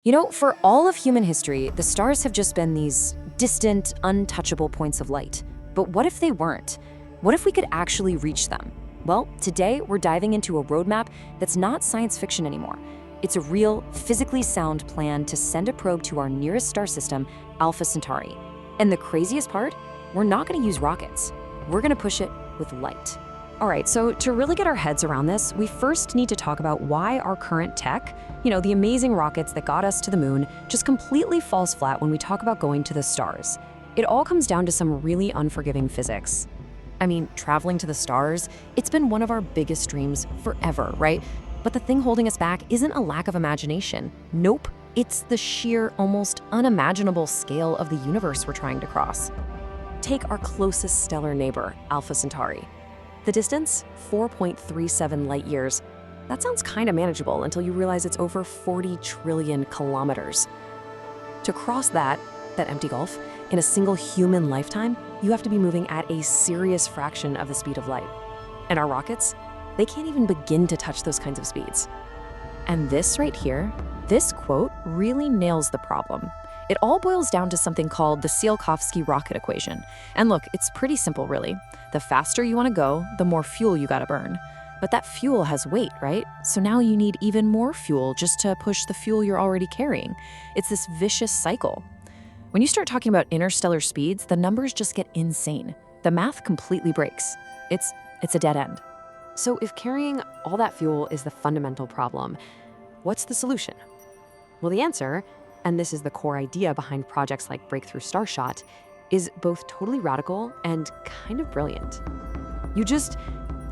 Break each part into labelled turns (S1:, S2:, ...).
S1: For all of human history, the stars have just been these distant, untouchable points of light. But what if they weren't? What if we could actually reach them? Well, today we're diving into a roadmap that's not science fiction anymore. It's a real, physically sound plan to send a probe to our nearest star system, Alpha Centauri. And the craziest part? We're not going to use rockets. We're going to push it with light. All right, so to really get our heads around this, we first need to talk about why our current tech, the amazing rockets that got us to the moon, just completely falls flat when we talk about going to the stars. It all comes down to some really unforgiving physics. Traveling to the stars, it's been one of our biggest dreams forever, right? But the thing holding us back isn't a lack of imagination. Nope, it's the sheer, almost unimaginable scale of the universe we're trying to cross. Take our closest stellar neighbor, Alpha Centauri. The distance, 4.37 light years. That sounds kind of manageable until you realize it's over 40 trillion kilometers. To cross that empty gulf, in a single human lifetime, you have to be moving at a serious fraction of the speed of light. And our rockets, they can't even begin to touch those kinds of speeds. And this right here, this quote really nails the problem. It all boils down to something called the Tsiolkovsky rocket equation. And look, it's pretty simple, really. The faster you want to go, the more fuel you gotta burn. But that fuel has weight, right? So now you need even more fuel just to push the fuel you're already carrying. It's this vicious cycle. When you start talking about interstellar speeds, the numbers just get insane. The math completely breaks. It's a dead end. So if carrying all that fuel is the fundamental problem, what's the solution? Well, the answer, and this is the core idea behind projects like Breakthrough Starshot, is both totally radical and kind of brilliant. You just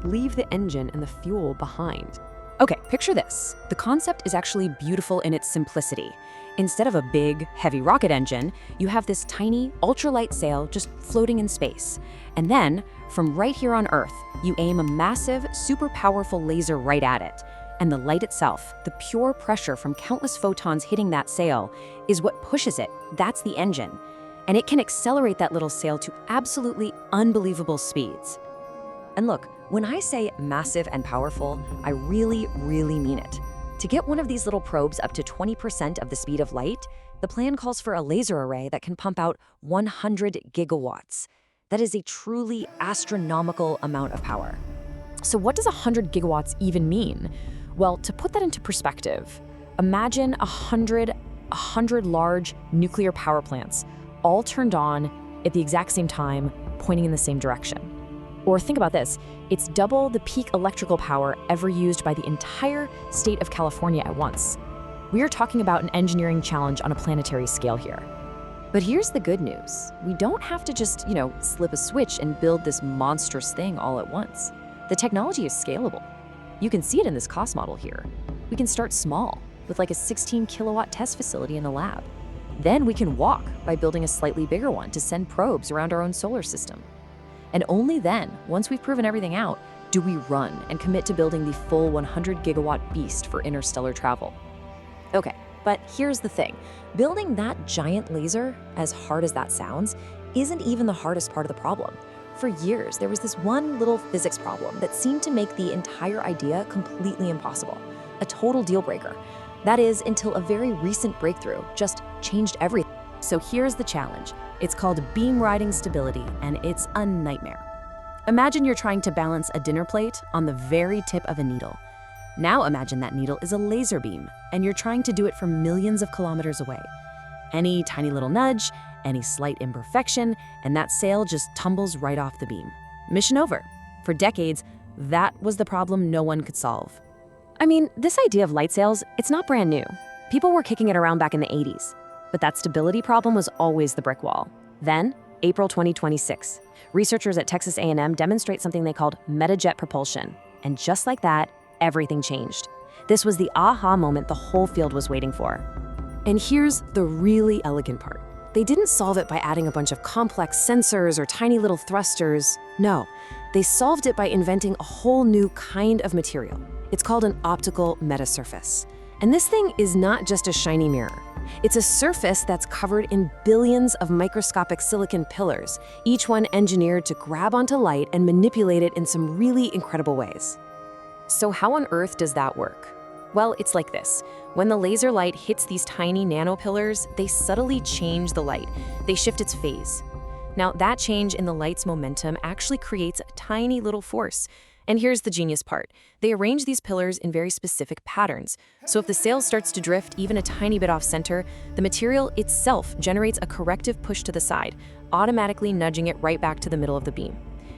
S1: leave the engine and the fuel behind. Okay, picture this. The concept is actually beautiful in its simplicity. Instead of a big, heavy rocket engine, you have this tiny, ultralight sail just floating in space. And then, from right here on Earth, you aim a massive, super powerful laser right at it. And the light itself, the pure pressure from countless photons hitting that sail, is what pushes it. That's the engine. And it can accelerate that little sail to absolutely unbelievable speeds. And look, when I say massive and powerful, I really, really mean it. To get one of these little probes up to 20% of the speed of light, the plan calls for a laser array that can pump out 100 gigawatts. That is a truly astronomical amount of power. So what does 100 gigawatts even mean? Well, to put that into perspective, imagine 100 large nuclear power plants, all turned on at the exact same time, pointing in the same direction. Or think about this, it's double the peak electrical power ever used by the entire state of California at once. We are talking about an engineering challenge on a planetary scale here. But here's the good news. We don't have to just, slip a switch and build this monstrous thing all at once. The technology is scalable. You can see it in this cost model here. We can start small, with like a 16 kilowatt test facility in a lab. Then we can walk by building a slightly bigger one to send probes around our own solar system. And only then, once we've proven everything out, do we run and commit to building the full 100 gigawatt beast for interstellar travel. Okay, but here's the thing. Building that giant laser, as hard as that sounds, isn't even the hardest part of the problem. For years, there was this one little physics problem that seemed to make the entire idea completely impossible, a total deal breaker. That is, until a very recent breakthrough just changed everything. So here's the challenge. It's called beam riding stability, and it's a nightmare. Imagine you're trying to balance a dinner plate on the very tip of a needle. Now imagine that needle is a laser beam, and you're trying to do it from millions of kilometers away. Any tiny little nudge, any slight imperfection, and that sail just tumbles right off the beam. Mission over. For decades, that was the problem no one could solve. This idea of light sails, it's not brand new. People were kicking it around back in the 80s. But that stability problem was always the brick wall. Then, April 2026, researchers at Texas A&M demonstrate something they called metajet propulsion. And just like that, everything changed. This was the aha moment the whole field was waiting for. And here's the really elegant part. They didn't solve it by adding a bunch of complex sensors or tiny little thrusters. No, they solved it by inventing a whole new kind of material. It's called an optical metasurface. And this thing is not just a shiny mirror. It's a surface that's covered in billions of microscopic silicon pillars, each one engineered to grab onto light and manipulate it in some really incredible ways. So how on earth does that work? Well, it's like this.
S2: When the laser light hits these tiny nanopillars, they subtly change the light. They shift its phase. Now, that change in the light's momentum actually creates a tiny little force. And here's the genius part. They arrange these pillars in very specific patterns. So if the sail starts to drift even a tiny bit off center, the material itself generates a corrective push to the side, automatically nudging it right back to the middle of the beam.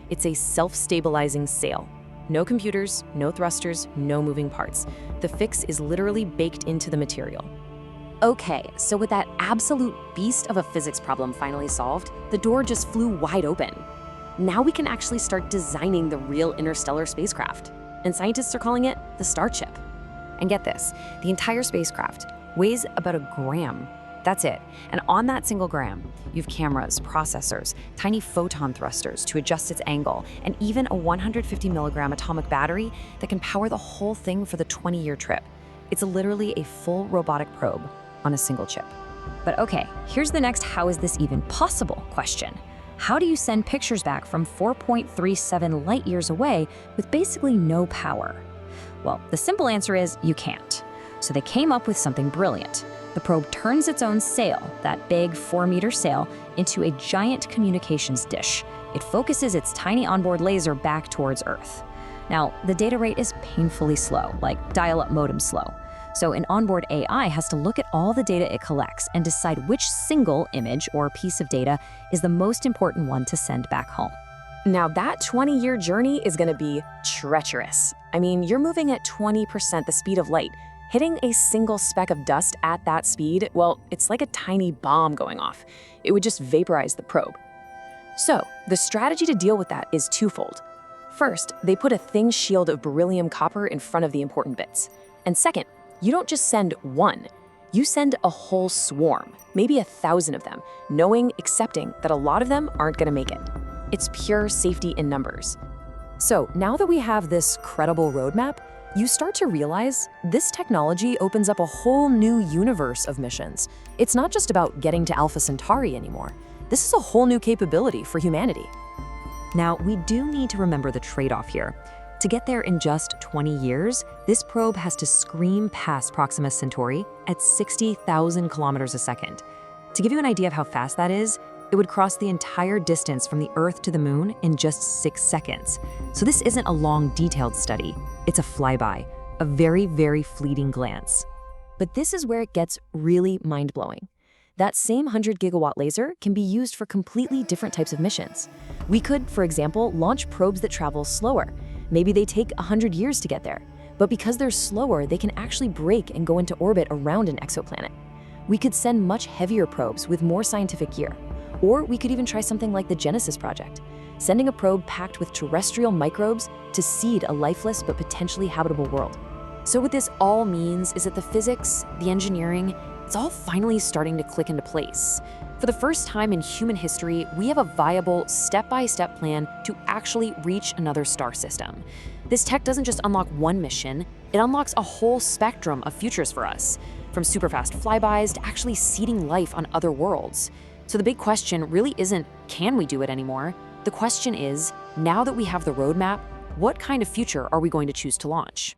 S2: It's a self-stabilizing sail. No computers, no thrusters, no moving parts. The fix is literally baked into the material.
S1: Okay, so with that absolute beast of a physics problem finally solved, the door just flew wide open. Now we can actually start designing the real interstellar spacecraft. And scientists are calling it the StarChip. And get this, the entire spacecraft weighs about a gram. That's it. And on that single gram, you have cameras, processors, tiny photon thrusters to adjust its angle, and even a 150 milligram atomic battery that can power the whole thing for the 20-year trip. It's literally a full robotic probe on a single chip. But okay, here's the next how is this even possible question. How do you send pictures back from 4.37 light years away with basically no power? Well, the simple answer is you can't. So they came up with something brilliant. The probe turns its own sail, that big 4-meter sail, into a giant communications dish. It focuses its tiny onboard laser back towards Earth. Now, the data rate is painfully slow, like dial-up modem slow. So an onboard AI has to look at all the data it collects and decide which single image or piece of data is the most important one to send back home.
S2: Now that 20-year journey is gonna be treacherous. I mean, you're moving at 20% the speed of light. Hitting a single speck of dust at that speed, well, it's like a tiny bomb going off. It would just vaporize the probe. So, the strategy to deal with that is twofold. First, they put a thin shield of beryllium copper in front of the important bits. And second, you don't just send one, you send a whole swarm, maybe 1,000 of them, accepting that a lot of them aren't gonna make it. It's pure safety in numbers. So now that we have this credible roadmap, you start to realize this technology opens up a whole new universe of missions. It's not just about getting to Alpha Centauri anymore. This is a whole new capability for humanity.
S1: Now, we do need to remember the trade-off here. To get there in just 20 years, this probe has to scream past Proxima Centauri at 60,000 kilometers a second. To give you an idea of how fast that is, it would cross the entire distance from the Earth to the Moon in just 6 seconds. So this isn't a long, detailed study. It's a flyby, a very, very fleeting glance. But this is where it gets really mind-blowing. That same 100-gigawatt laser can be used for completely different types of missions. We could, for example, launch probes that travel slower. Maybe they take 100 years to get there, but because they're slower, they can actually break and go into orbit around an exoplanet. We could send much heavier probes with more scientific gear. Or we could even try something like the Genesis project, sending a probe packed with terrestrial microbes to seed a lifeless but potentially habitable world. So what this all means is that the physics, the engineering, it's all finally starting to click into place. For the first time in human history, we have a viable step-by-step plan to actually reach another star system. This tech doesn't just unlock one mission, it unlocks a whole spectrum of futures for us, from super-fast flybys to actually seeding life on other worlds. So the big question really isn't, can we do it anymore? The question is, now that we have the roadmap, what kind of future are we going to choose to launch?